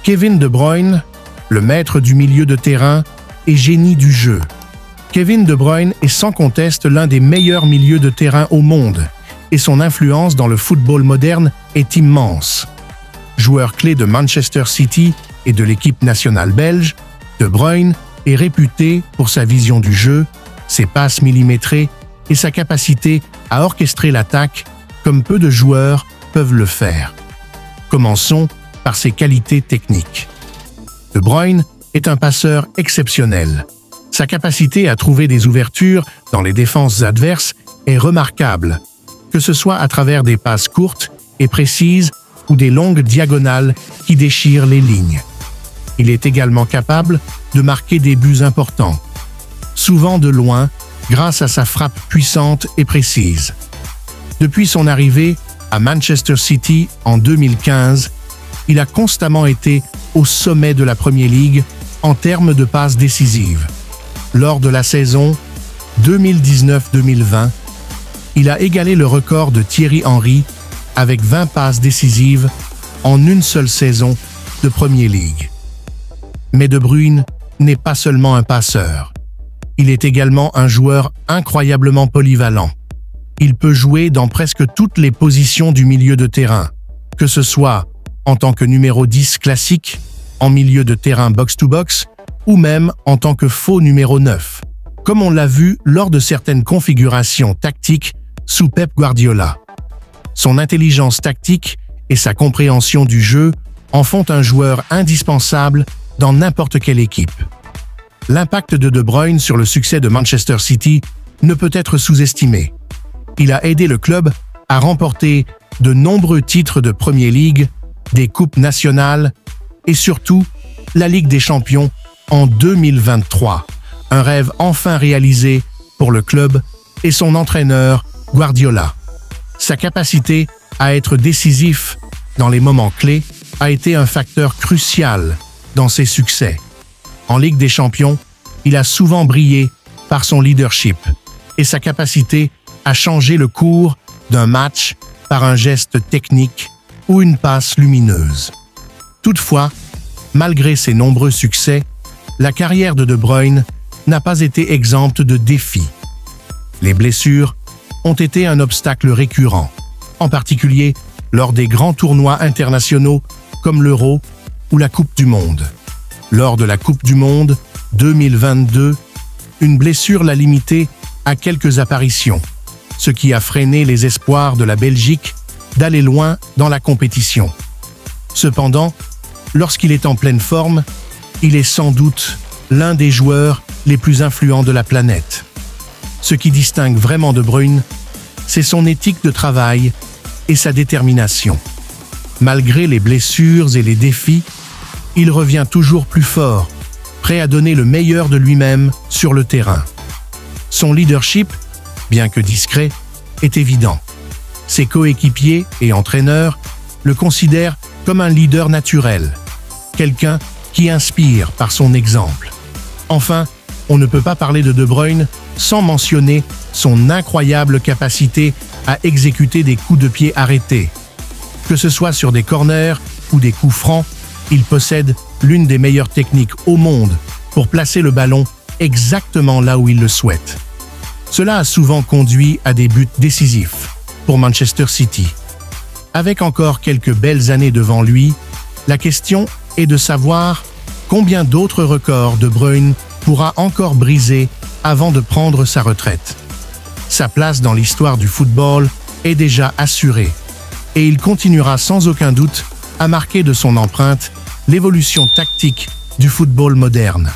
Kevin De Bruyne, le maître du milieu de terrain et génie du jeu. Kevin De Bruyne est sans conteste l'un des meilleurs milieux de terrain au monde et son influence dans le football moderne est immense. Joueur clé de Manchester City et de l'équipe nationale belge, De Bruyne est réputé pour sa vision du jeu, ses passes millimétrées et sa capacité à orchestrer l'attaque comme peu de joueurs peuvent le faire. Commençons par ses qualités techniques. De Bruyne est un passeur exceptionnel. Sa capacité à trouver des ouvertures dans les défenses adverses est remarquable, que ce soit à travers des passes courtes et précises ou des longues diagonales qui déchirent les lignes. Il est également capable de marquer des buts importants, souvent de loin grâce à sa frappe puissante et précise. Depuis son arrivée à Manchester City en 2015, il a constamment été au sommet de la Premier League en termes de passes décisives. Lors de la saison 2019-2020, il a égalé le record de Thierry Henry avec 20 passes décisives en une seule saison de Premier League. Mais De Bruyne n'est pas seulement un passeur. Il est également un joueur incroyablement polyvalent. Il peut jouer dans presque toutes les positions du milieu de terrain, que ce soit en tant que numéro 10 classique, en milieu de terrain box-to-box, ou même en tant que faux numéro 9, comme on l'a vu lors de certaines configurations tactiques sous Pep Guardiola. Son intelligence tactique et sa compréhension du jeu en font un joueur indispensable dans n'importe quelle équipe. L'impact de De Bruyne sur le succès de Manchester City ne peut être sous-estimé. Il a aidé le club à remporter de nombreux titres de Premier League, des coupes nationales et surtout la Ligue des Champions en 2023. Un rêve enfin réalisé pour le club et son entraîneur Guardiola. Sa capacité à être décisif dans les moments clés a été un facteur crucial dans ses succès. En Ligue des Champions, il a souvent brillé par son leadership et sa capacité à changer le cours d'un match par un geste technique ou une passe lumineuse. Toutefois, malgré ses nombreux succès, la carrière de De Bruyne n'a pas été exempte de défis. Les blessures ont été un obstacle récurrent, en particulier lors des grands tournois internationaux comme l'Euro ou la Coupe du Monde. Lors de la Coupe du Monde 2022, une blessure l'a limité à quelques apparitions, ce qui a freiné les espoirs de la Belgique d'aller loin dans la compétition. Cependant, lorsqu'il est en pleine forme, il est sans doute l'un des joueurs les plus influents de la planète. Ce qui distingue vraiment De Bruyne, c'est son éthique de travail et sa détermination. Malgré les blessures et les défis, il revient toujours plus fort, prêt à donner le meilleur de lui-même sur le terrain. Son leadership, bien que discret, est évident. Ses coéquipiers et entraîneurs le considèrent comme un leader naturel, quelqu'un qui inspire par son exemple. Enfin, on ne peut pas parler de De Bruyne sans mentionner son incroyable capacité à exécuter des coups de pied arrêtés. Que ce soit sur des corners ou des coups francs, il possède l'une des meilleures techniques au monde pour placer le ballon exactement là où il le souhaite. Cela a souvent conduit à des buts décisifs pour Manchester City. Avec encore quelques belles années devant lui, la question est de savoir combien d'autres records De Bruyne pourra encore briser avant de prendre sa retraite. Sa place dans l'histoire du football est déjà assurée et il continuera sans aucun doute à marquer de son empreinte l'évolution tactique du football moderne.